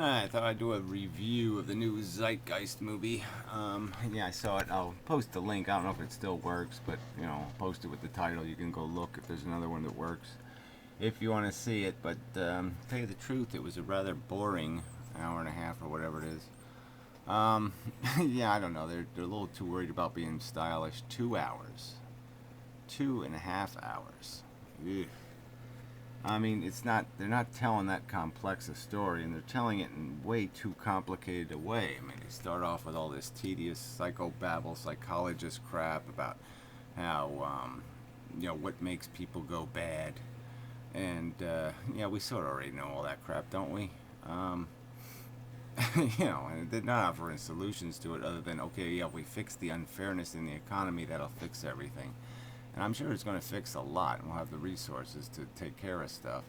I thought I'd do a review of the new Zeitgeist movie. Yeah, I saw it. I'll post the link. I don't know if it still works, but I'll post it with the title. You can go look if there's another one that works if you want to see it. But to tell you the truth, it was a rather boring hour and a half or whatever it is. Yeah, I don't know. They're a little too worried about being stylish. 2 hours, 2.5 hours. Ugh. I mean, it's not. They're not telling that complex a story, and they're telling it in way too complicated a way. I mean, they start off with all this tedious psychobabble, psychologist crap about how what makes people go bad, and yeah, we sort of already know all that crap, don't we? Um, and they're not offering solutions to it other than okay, yeah, we fix the unfairness in the economy, that'll fix everything. And I'm sure it's going to fix a lot, and we'll have the resources to take care of stuff.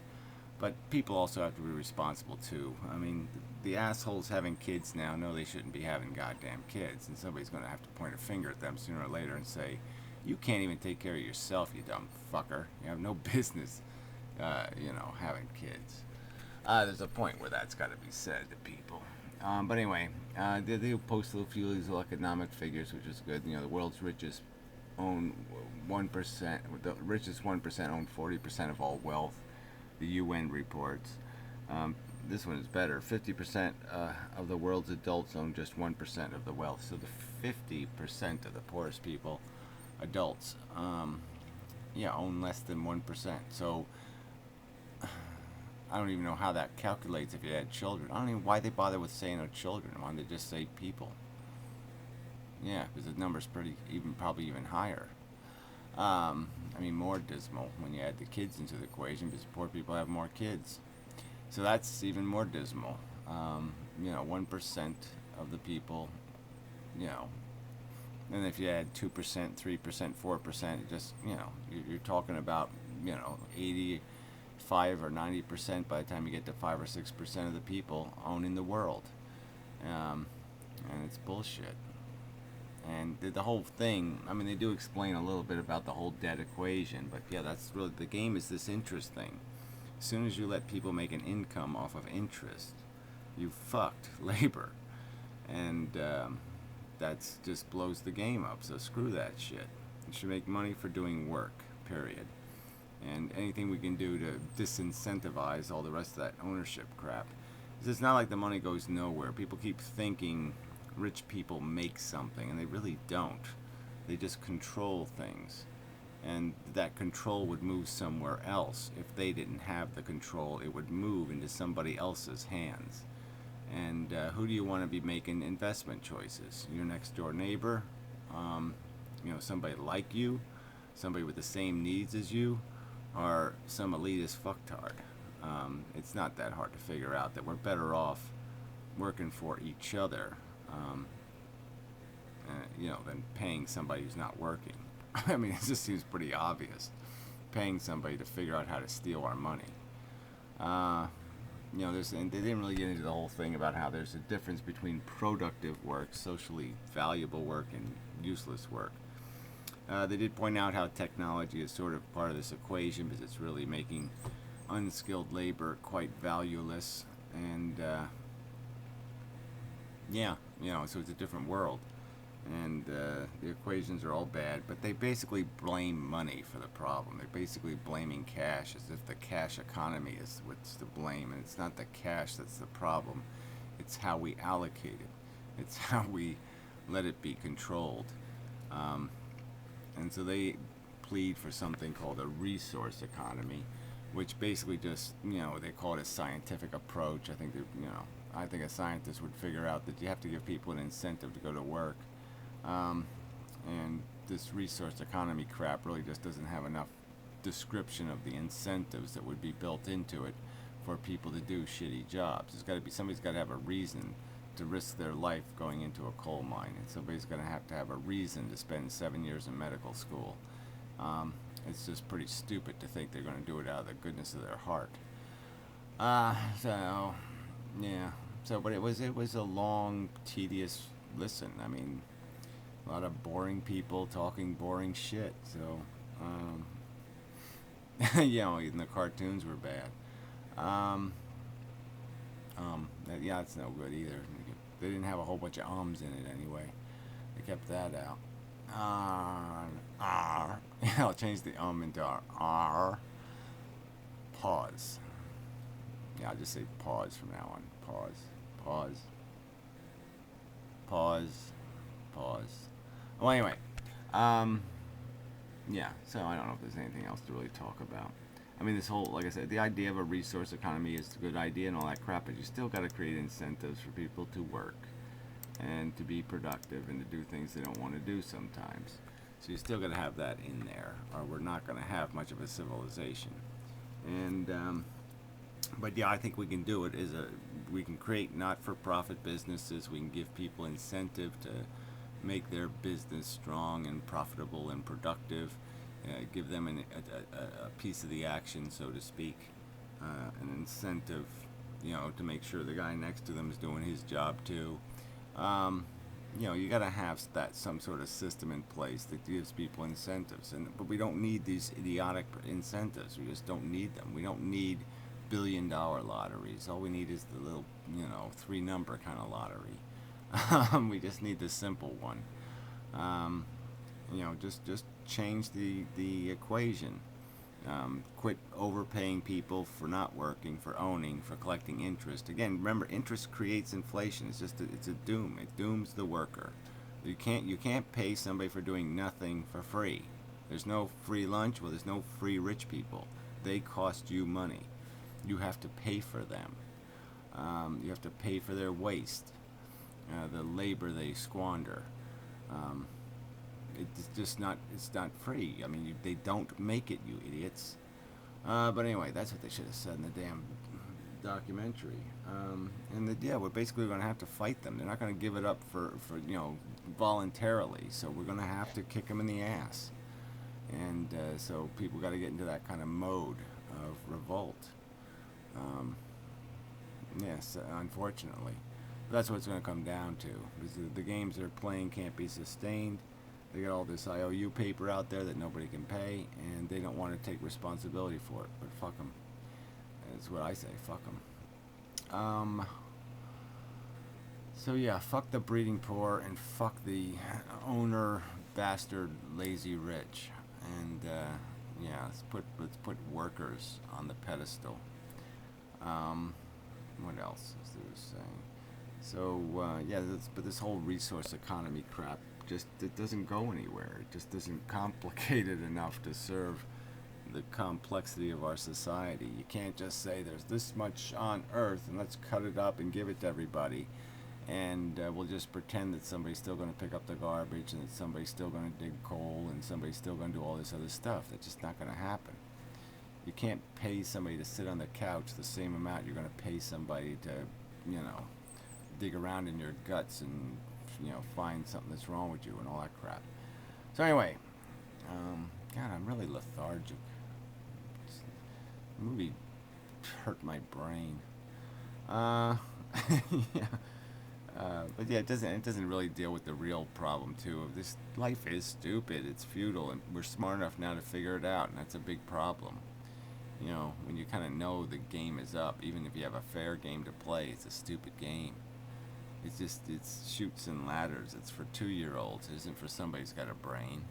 But people also have to be responsible too. I mean, the assholes having kids now know they shouldn't be having goddamn kids, and somebody's going to have to point a finger at them sooner or later and say, "You can't even take care of yourself, you dumb fucker. You have no business, having kids." There's a point where that's got to be said to people. But anyway, they post a few of these little economic figures, which is good. The world's richest own 1%. The richest 1% own 40% of all wealth. The UN reports. This one is better. 50% of the world's adults own just 1% of the wealth. So the 50% of the poorest people, adults, own less than 1%. So I don't even know how that calculates if you had children. I don't even know why they bother with saying no children. Why don't they just say people? Yeah, because the number's probably even higher. I mean, more dismal when you add the kids into the equation because poor people have more kids. So that's even more dismal. 1% of the people, you know, and if you add 2%, 3%, 4%, just, you're talking about, 85 or 90% by the time you get to 5 or 6% of the people owning the world. And it's bullshit. And the whole thing, I mean, they do explain a little bit about the whole debt equation, but yeah, that's really, the game is this interest thing. As soon as you let people make an income off of interest, you fucked labor. And that's just blows the game up, so screw that shit. You should make money for doing work, period. And anything we can do to disincentivize all the rest of that ownership crap. Because it's not like the money goes nowhere. People keep thinking rich people make something, and they really don't. They just control things. And that control would move somewhere else. If they didn't have the control, it would move into somebody else's hands. And who do you want to be making investment choices? Your next door neighbor? Somebody like you? Somebody with the same needs as you? Or some elitist fucktard? It's not that hard to figure out that we're better off working for each other than paying somebody who's not working. I mean, it just seems pretty obvious. Paying somebody to figure out how to steal our money. And they didn't really get into the whole thing about how there's a difference between productive work, socially valuable work, and useless work. They did point out how technology is sort of part of this equation because it's really making unskilled labor quite valueless. And so it's a different world. And the equations are all bad, but they basically blame money for the problem. They're basically blaming cash as if the cash economy is what's to blame, and it's not the cash that's the problem. It's how we allocate it. It's how we let it be controlled. And so they plead for something called a resource economy, which basically just, they call it a scientific approach. I think a scientist would figure out that you have to give people an incentive to go to work. And this resource economy crap really just doesn't have enough description of the incentives that would be built into it for people to do shitty jobs. Somebody's got to have a reason to risk their life going into a coal mine, and somebody's going to have a reason to spend 7 years in medical school. It's just pretty stupid to think they're going to do it out of the goodness of their heart. Yeah. But it was a long, tedious listen. I mean, a lot of boring people talking boring shit. So, even the cartoons were bad. yeah, it's no good either. They didn't have a whole bunch of ums in it anyway. They kept that out. R. Yeah, I'll change the into R. Pause. Yeah, I'll just say pause from now on. Pause. Pause. Pause. Pause. Well, anyway. Yeah, so I don't know if there's anything else to really talk about. I mean, this whole, like I said, the idea of a resource economy is a good idea and all that crap, but you still got to create incentives for people to work and to be productive and to do things they don't want to do sometimes. So you still got to have that in there, or we're not going to have much of a civilization. And but yeah, I think we can do it. We can create not-for-profit businesses. We can give people incentive to make their business strong and profitable and productive. Give them a piece of the action, so to speak, an incentive, to make sure the guy next to them is doing his job too. You got to have some sort of system in place that gives people incentives, but we don't need these idiotic incentives. We just don't need them. We don't need billion-dollar lotteries. All we need is the little, 3-number kind of lottery. We just need the simple one. Just change the equation. Quit overpaying people for not working, for owning, for collecting interest. Again, remember, interest creates inflation. It's a doom. It dooms the worker. You can't pay somebody for doing nothing for free. There's no free lunch. Well, there's no free rich people. They cost you money. You have to pay for them. You have to pay for their waste, the labor they squander. It's not free. I mean, they don't make it, you idiots. But anyway, that's what they should have said in the damn documentary. We're basically going to have to fight them. They're not going to give it up for voluntarily. So we're going to have to kick them in the ass. And so people got to get into that kind of mode of revolt. Yes, unfortunately. But that's what it's going to come down to. Because the games they're playing can't be sustained. They got all this IOU paper out there that nobody can pay, and they don't want to take responsibility for it. But fuck them. That's what I say. Fuck them. So yeah, fuck the breeding poor and fuck the owner bastard lazy rich. And let's put workers on the pedestal. What else is there to say? So but this whole resource economy crap, it doesn't go anywhere. It just isn't complicated enough to serve the complexity of our society. You can't just say there's this much on Earth and let's cut it up and give it to everybody, and we'll just pretend that somebody's still going to pick up the garbage and that somebody's still going to dig coal and somebody's still going to do all this other stuff. That's just not going to happen. You can't pay somebody to sit on the couch the same amount you're going to pay somebody to, dig around in your guts and find something that's wrong with you and all that crap. So anyway, God, I'm really lethargic. The movie hurt my brain. But yeah, it doesn't really deal with the real problem too. Of this life is stupid. It's futile, and we're smart enough now to figure it out, and that's a big problem. When you kind of know the game is up, even if you have a fair game to play, it's a stupid game. It's shoots and ladders. It's for 2-year-olds. It isn't for somebody who's got a brain.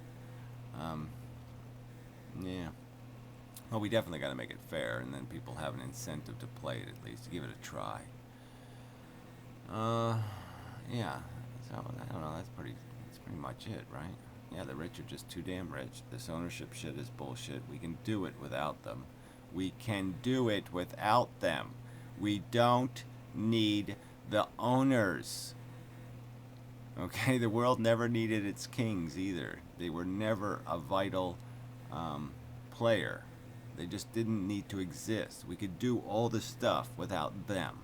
Yeah. Well, we definitely got to make it fair, and then people have an incentive to play it at least, to give it a try. Yeah. So I don't know. That's pretty much it, right? Yeah, the rich are just too damn rich. This ownership shit is bullshit. We can do it without them. We can do it without them. We don't need the owners. Okay, the world never needed its kings either. They were never a vital player. They just didn't need to exist. We could do all the stuff without them.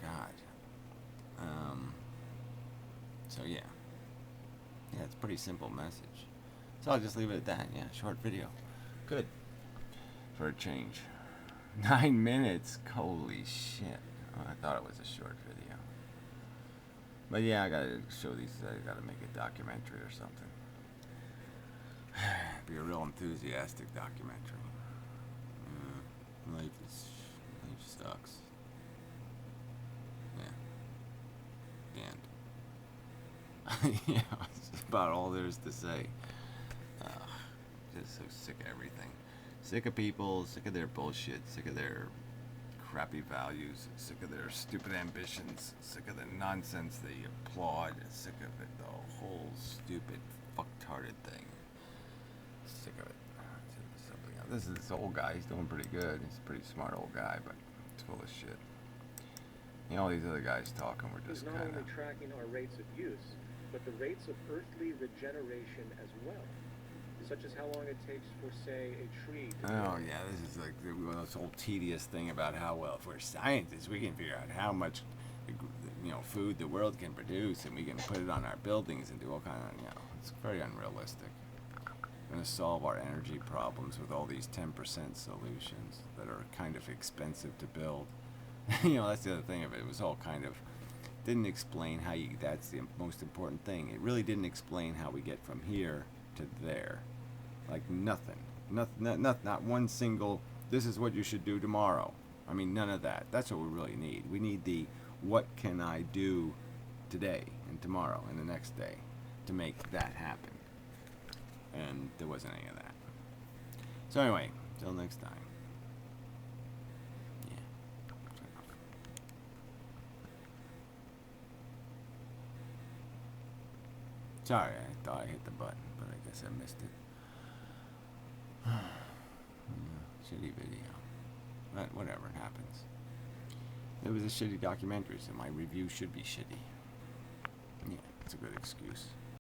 God. So yeah. Yeah, it's a pretty simple message. So I'll just leave it at that. Yeah, short video. Good. For a change. 9 minutes. Holy shit. Oh, I thought it was a short video. But yeah, I gotta show these. I gotta make a documentary or something. Be a real enthusiastic documentary. Life sucks. Yeah, that's about all there is to say. Just so sick of everything. Sick of people, sick of their bullshit, sick of their crappy values, sick of their stupid ambitions, sick of the nonsense they applaud, sick of it, the whole stupid fucktarded thing. Sick of it. This old guy, he's doing pretty good. He's a pretty smart old guy, but he's full of shit. You know, all these other guys talking, we're just kind of... He's not only tracking our rates of use, but the rates of earthly regeneration as well. Such as how long it takes for, say, a tree to Oh, yeah, this is like this whole tedious thing about how, well, if we're scientists, we can figure out how much, food the world can produce, and we can put it on our buildings and do all kind of, it's very unrealistic. We're going to solve our energy problems with all these 10% solutions that are kind of expensive to build. That's the other thing of it. It was all kind of, didn't explain how that's the most important thing. It really didn't explain how we get from here to there. Like nothing. Not one single, this is what you should do tomorrow. I mean, none of that. That's what we really need. We need the, what can I do today and tomorrow and the next day to make that happen. And there wasn't any of that. So anyway, till next time. Yeah. Sorry, I thought I hit the button, but I guess I missed it. Shitty video. But whatever, it happens. It was a shitty documentary, so my review should be shitty. Yeah, it's a good excuse.